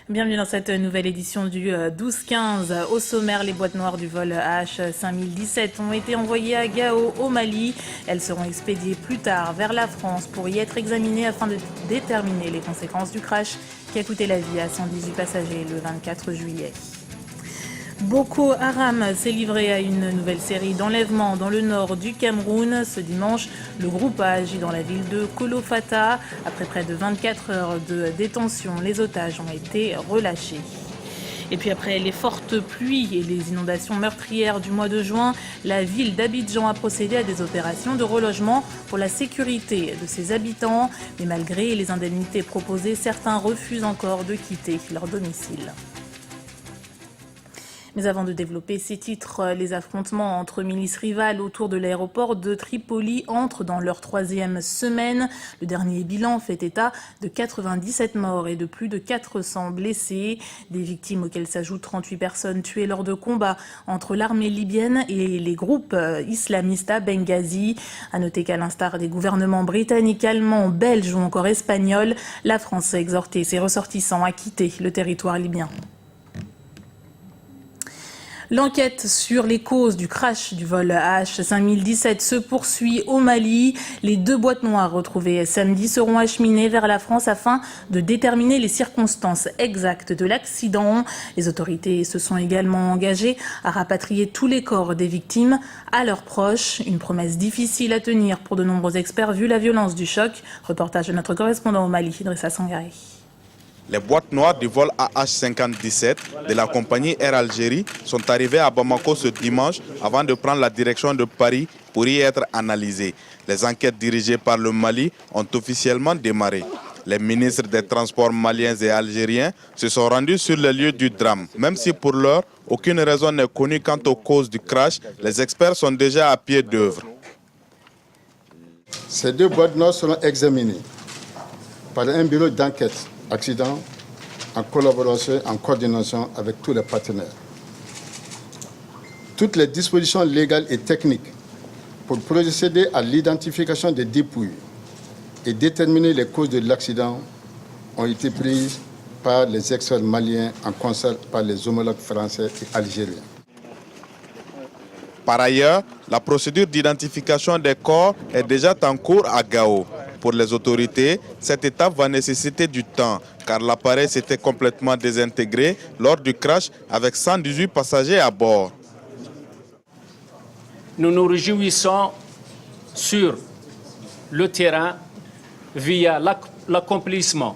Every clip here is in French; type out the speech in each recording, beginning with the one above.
Bienvenue dans cette nouvelle édition du 12-15. Au sommaire, les boîtes noires du vol AH5017 ont été envoyées à Gao, au Mali. Elles seront expédiées plus tard vers la France pour y être examinées afin de déterminer les conséquences du crash qui a coûté la vie à 118 passagers le 24 juillet. Boko Haram s'est livré à une nouvelle série d'enlèvements dans le nord du Cameroun. Ce dimanche, le groupe a agi dans la ville de Kolofata. Après près de 24 heures de détention, les otages ont été relâchés. Et puis après les fortes pluies et les inondations meurtrières du mois de juin, la ville d'Abidjan a procédé à des opérations de relogement pour la sécurité de ses habitants. Mais malgré les indemnités proposées, certains refusent encore de quitter leur domicile. Mais avant de développer ces titres, les affrontements entre milices rivales autour de l'aéroport de Tripoli entrent dans leur 3e semaine. Le dernier bilan fait état de 97 morts et de plus de 400 blessés. Des victimes auxquelles s'ajoutent 38 personnes tuées lors de combats entre l'armée libyenne et les groupes islamistes à Benghazi. À noter qu'à l'instar des gouvernements britanniques, allemands, belges ou encore espagnols, la France a exhorté ses ressortissants à quitter le territoire libyen. L'enquête sur les causes du crash du vol AH5017 se poursuit au Mali. Les 2 boîtes noires retrouvées samedi seront acheminées vers la France afin de déterminer les circonstances exactes de l'accident. Les autorités se sont également engagées à rapatrier tous les corps des victimes à leurs proches. Une promesse difficile à tenir pour de nombreux experts vu la violence du choc. Reportage de notre correspondant au Mali, Idrissa Sangaré. Les boîtes noires du vol AH5017 de la compagnie Air Algérie sont arrivées à Bamako ce dimanche avant de prendre la direction de Paris pour y être analysées. Les enquêtes dirigées par le Mali ont officiellement démarré. Les ministres des Transports maliens et algériens se sont rendus sur le lieu du drame. Même si pour l'heure, aucune raison n'est connue quant aux causes du crash, les experts sont déjà à pied d'œuvre. Ces 2 boîtes noires seront examinées par un bureau d'enquête accident en collaboration, en coordination avec tous les partenaires. Toutes les dispositions légales et techniques pour procéder à l'identification des dépouilles et déterminer les causes de l'accident ont été prises par les experts maliens en concert par les homologues français et algériens. Par ailleurs, la procédure d'identification des corps est déjà en cours à Gao. Pour les autorités, cette étape va nécessiter du temps, car l'appareil s'était complètement désintégré lors du crash avec 118 passagers à bord. Nous nous réjouissons sur le terrain via l'accomplissement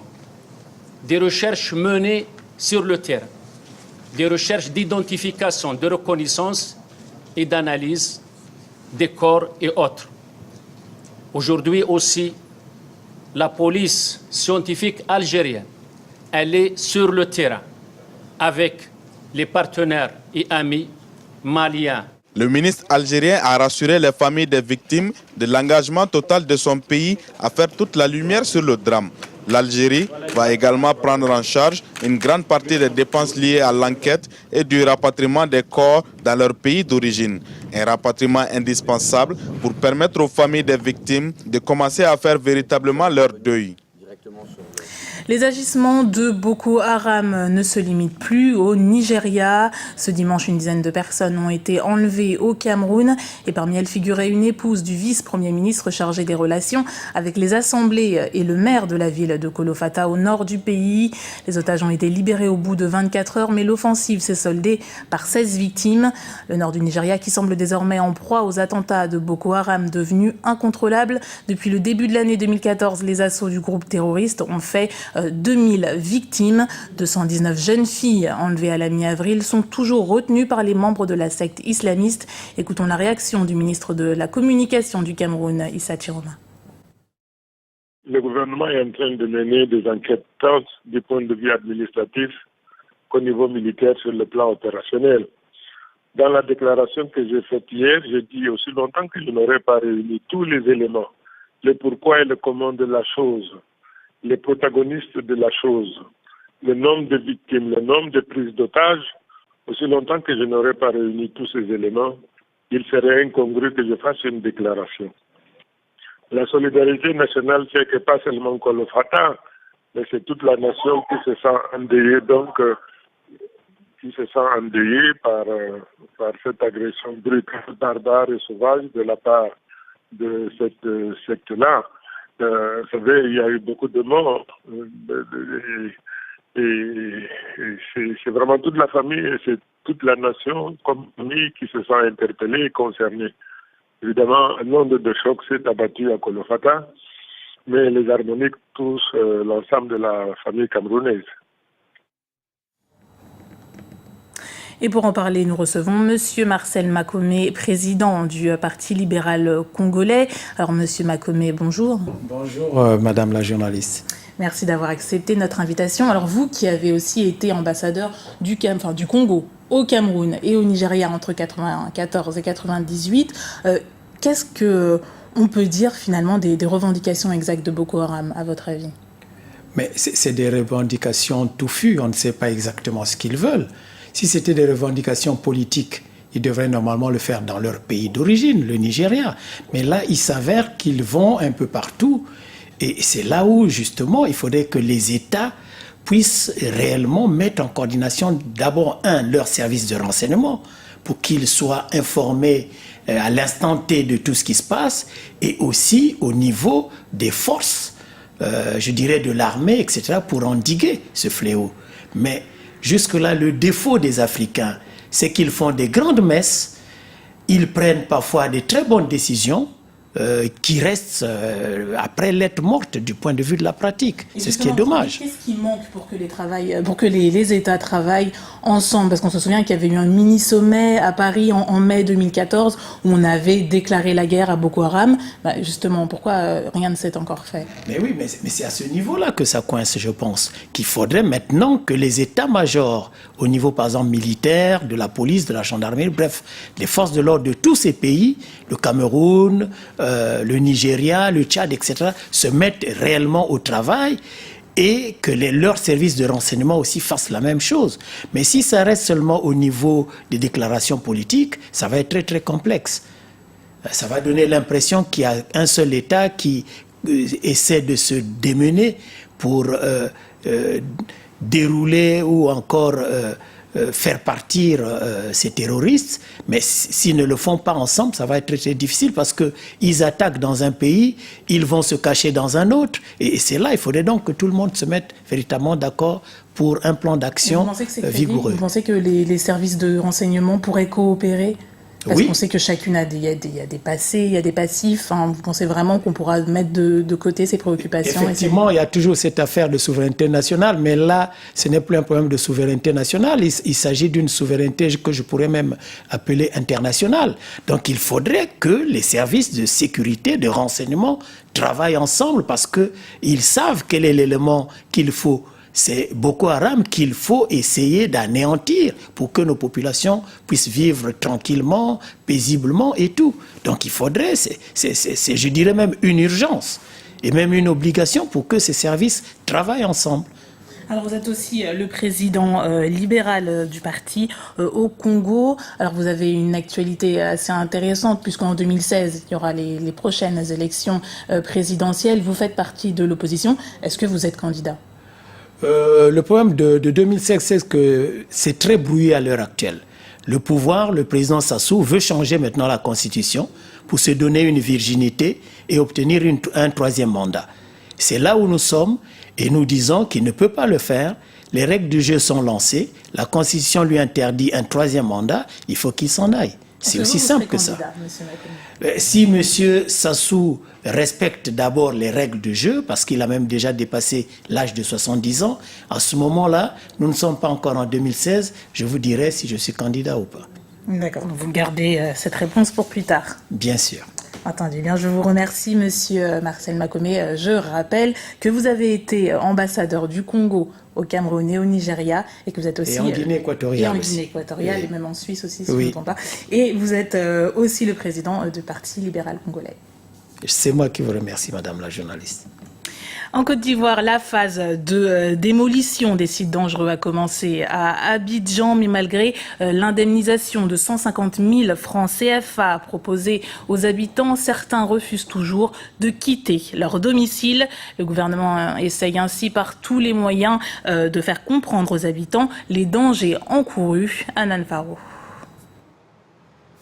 des recherches menées sur le terrain, des recherches d'identification, de reconnaissance et d'analyse des corps et autres. Aujourd'hui aussi, la police scientifique algérienne, elle est sur le terrain avec les partenaires et amis maliens. Le ministre algérien a rassuré les familles des victimes de l'engagement total de son pays à faire toute la lumière sur le drame. L'Algérie va également prendre en charge une grande partie des dépenses liées à l'enquête et du rapatriement des corps dans leur pays d'origine. Un rapatriement indispensable pour permettre aux familles des victimes de commencer à faire véritablement leur deuil. Les agissements de Boko Haram ne se limitent plus au Nigeria. Ce dimanche, une dizaine de personnes ont été enlevées au Cameroun et parmi elles figurait une épouse du vice-premier ministre chargé des relations avec les assemblées et le maire de la ville de Kolofata au nord du pays. Les otages ont été libérés au bout de 24 heures, mais l'offensive s'est soldée par 16 victimes. Le nord du Nigeria qui semble désormais en proie aux attentats de Boko Haram devenus incontrôlables. Depuis le début de l'année 2014, les assauts du groupe terroriste ont fait 2000 victimes. 219 jeunes filles enlevées à la mi-avril sont toujours retenues par les membres de la secte islamiste. Écoutons la réaction du ministre de la Communication du Cameroun, Issa Chiroma. Le gouvernement est en train de mener des enquêtes tant du point de vue administratif qu'au niveau militaire sur le plan opérationnel. Dans la déclaration que j'ai faite hier, j'ai dit aussi longtemps que je n'aurais pas réuni tous les éléments, le pourquoi et le comment de la chose, les protagonistes de la chose, le nombre de victimes, le nombre de prises d'otages, aussi longtemps que je n'aurais pas réuni tous ces éléments, il serait incongru que je fasse une déclaration. La solidarité nationale fait que pas seulement Kolofata, mais c'est toute la nation qui se sent endeuillée, donc qui se sent endeuillée par cette agression brutale, barbare et sauvage de la part de cette secte-là. Vous savez, il y a eu beaucoup de morts et c'est vraiment toute la famille et c'est toute la nation comme famille qui se sent interpellée et concernée. Évidemment, un nombre de chocs s'est abattu à Kolofata, mais les harmoniques touchent l'ensemble de la famille camerounaise. Et pour en parler, nous recevons Monsieur Marcel Makome, président du Parti libéral congolais. Alors, Monsieur Makome, bonjour. Bonjour, Madame la journaliste. Merci d'avoir accepté notre invitation. Alors, vous qui avez aussi été ambassadeur du Congo au Cameroun et au Nigeria entre 1994 et 1998, qu'est-ce qu'on peut dire finalement des revendications exactes de Boko Haram, à votre avis? Mais c'est des revendications touffues, on ne sait pas exactement ce qu'ils veulent. Si c'était des revendications politiques, ils devraient normalement le faire dans leur pays d'origine, le Nigeria. Mais là, il s'avère qu'ils vont un peu partout. Et c'est là où, justement, il faudrait que les États puissent réellement mettre en coordination, d'abord, leur service de renseignement, pour qu'ils soient informés à l'instant T de tout ce qui se passe, et aussi au niveau des forces, je dirais de l'armée, etc., pour endiguer ce fléau. Mais jusque-là, le défaut des Africains, c'est qu'ils font des grandes messes, ils prennent parfois des très bonnes décisions qui restent après lettre morte du point de vue de la pratique. C'est ce qui est dommage. Qu'est-ce qui manque pour que les États travaillent ensemble? Parce qu'on se souvient qu'il y avait eu un mini-sommet à Paris en mai 2014 où on avait déclaré la guerre à Boko Haram. Justement, pourquoi rien ne s'est encore fait? Mais oui, mais c'est à ce niveau-là que ça coince, je pense. Qu'il faudrait maintenant que les états-majors, au niveau par exemple militaire, de la police, de la gendarmerie, bref, les forces de l'ordre de tous ces pays, le Cameroun, le Nigeria, le Tchad, etc., se mettent réellement au travail et que leurs services de renseignement aussi fassent la même chose. Mais si ça reste seulement au niveau des déclarations politiques, ça va être très très complexe. Ça va donner l'impression qu'il y a un seul État qui essaie de se démener pour dérouler ou encore faire partir ces terroristes, mais s'ils ne le font pas ensemble, ça va être très, très difficile parce qu'ils attaquent dans un pays, ils vont se cacher dans un autre, et c'est là, il faudrait donc que tout le monde se mette véritablement d'accord pour un plan d'action vigoureux. Vous pensez que les services de renseignement pourraient coopérer? Parce qu'on sait que chacune a des passés, il y a des passifs. Vous pensez vraiment qu'on pourra mettre de côté ces préoccupations? Effectivement, il y a toujours cette affaire de souveraineté nationale, mais là, ce n'est plus un problème de souveraineté nationale. Il s'agit d'une souveraineté que je pourrais même appeler internationale. Donc, il faudrait que les services de sécurité, de renseignement travaillent ensemble parce qu'ils savent quel est l'élément qu'il faut. C'est Boko Haram qu'il faut essayer d'anéantir pour que nos populations puissent vivre tranquillement, paisiblement et tout. Donc il faudrait, c'est je dirais même une urgence et même une obligation pour que ces services travaillent ensemble. Alors vous êtes aussi le président libéral du parti au Congo. Alors vous avez une actualité assez intéressante puisqu'en 2016, il y aura les prochaines élections présidentielles. Vous faites partie de l'opposition. Est-ce que vous êtes candidat ? Le problème de 2016, c'est que c'est très brouillé à l'heure actuelle. Le pouvoir, le président Sassou, veut changer maintenant la Constitution pour se donner une virginité et obtenir un troisième mandat. C'est là où nous sommes et nous disons qu'il ne peut pas le faire. Les règles du jeu sont lancées. La Constitution lui interdit un troisième mandat. Il faut qu'il s'en aille. C'est aussi simple que ça. Si M. Sassou respecte d'abord les règles du jeu, parce qu'il a même déjà dépassé l'âge de 70 ans, à ce moment-là, nous ne sommes pas encore en 2016, je vous dirai si je suis candidat ou pas. D'accord, vous gardez cette réponse pour plus tard. Bien sûr. Entendu. Bien, je vous remercie, Monsieur Marcel Makome. Je rappelle que vous avez été ambassadeur du Congo au Cameroun et au Nigeria et que vous êtes aussi... Et en Guinée équatoriale. Et en Guinée équatoriale, et même en Suisse aussi, si je ne oui. me trompe pas. Et vous êtes aussi le président du Parti libéral congolais. C'est moi qui vous remercie, Madame la journaliste. En Côte d'Ivoire, la phase de démolition des sites dangereux a commencé à Abidjan, mais malgré l'indemnisation de 150 000 francs CFA proposée aux habitants, certains refusent toujours de quitter leur domicile. Le gouvernement essaye ainsi par tous les moyens de faire comprendre aux habitants les dangers encourus. Anan Faro.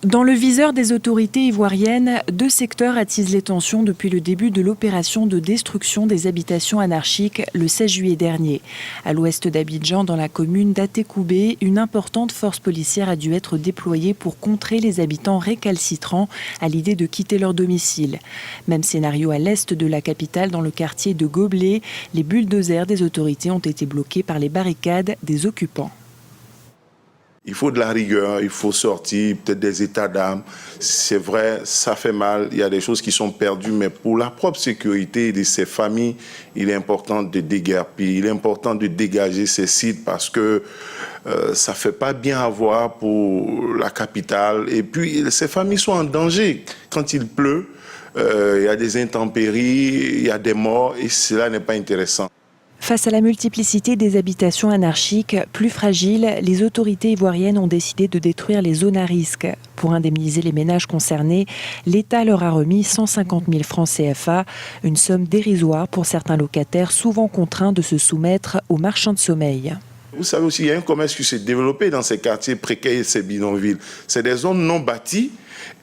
Dans le viseur des autorités ivoiriennes, 2 secteurs attisent les tensions depuis le début de l'opération de destruction des habitations anarchiques le 16 juillet dernier. À l'ouest d'Abidjan, dans la commune d'Atekoubé, une importante force policière a dû être déployée pour contrer les habitants récalcitrants à l'idée de quitter leur domicile. Même scénario à l'est de la capitale, dans le quartier de Goblé, les bulldozers des autorités ont été bloqués par les barricades des occupants. Il faut de la rigueur, il faut sortir peut-être des états d'âme. C'est vrai, ça fait mal, il y a des choses qui sont perdues, mais pour la propre sécurité de ces familles, il est important de déguerpir, il est important de dégager ces sites parce que ça ne fait pas bien à voir pour la capitale. Et puis, ces familles sont en danger. Quand il pleut, il y a des intempéries, il y a des morts, et cela n'est pas intéressant. Face à la multiplicité des habitations anarchiques, plus fragiles, les autorités ivoiriennes ont décidé de détruire les zones à risque. Pour indemniser les ménages concernés, l'État leur a remis 150 000 francs CFA, une somme dérisoire pour certains locataires souvent contraints de se soumettre aux marchands de sommeil. Vous savez aussi, il y a un commerce qui s'est développé dans ces quartiers précaires et ces bidonvilles. C'est des zones non bâties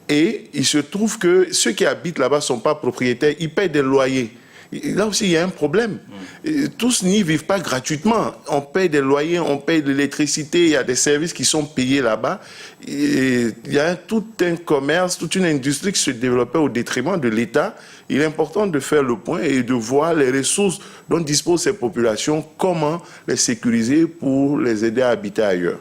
et il se trouve que ceux qui habitent là-bas ne sont pas propriétaires, ils payent des loyers. Et là aussi, il y a un problème. Tous n'y vivent pas gratuitement. On paye des loyers, on paye de l'électricité, il y a des services qui sont payés là-bas. Et il y a tout un commerce, toute une industrie qui se développait au détriment de l'État. Il est important de faire le point et de voir les ressources dont disposent ces populations, comment les sécuriser pour les aider à habiter ailleurs.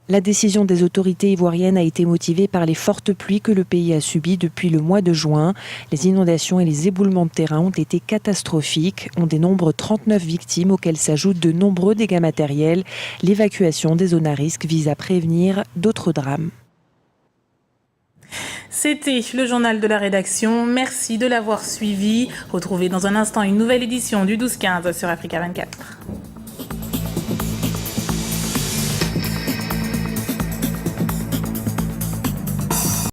La décision des autorités ivoiriennes a été motivée par les fortes pluies que le pays a subies depuis le mois de juin. Les inondations et les éboulements de terrain ont été catastrophiques. On dénombre 39 victimes auxquelles s'ajoutent de nombreux dégâts matériels. L'évacuation des zones à risque vise à prévenir d'autres drames. C'était le journal de la rédaction. Merci de l'avoir suivi. Retrouvez dans un instant une nouvelle édition du 12-15 sur Africa 24.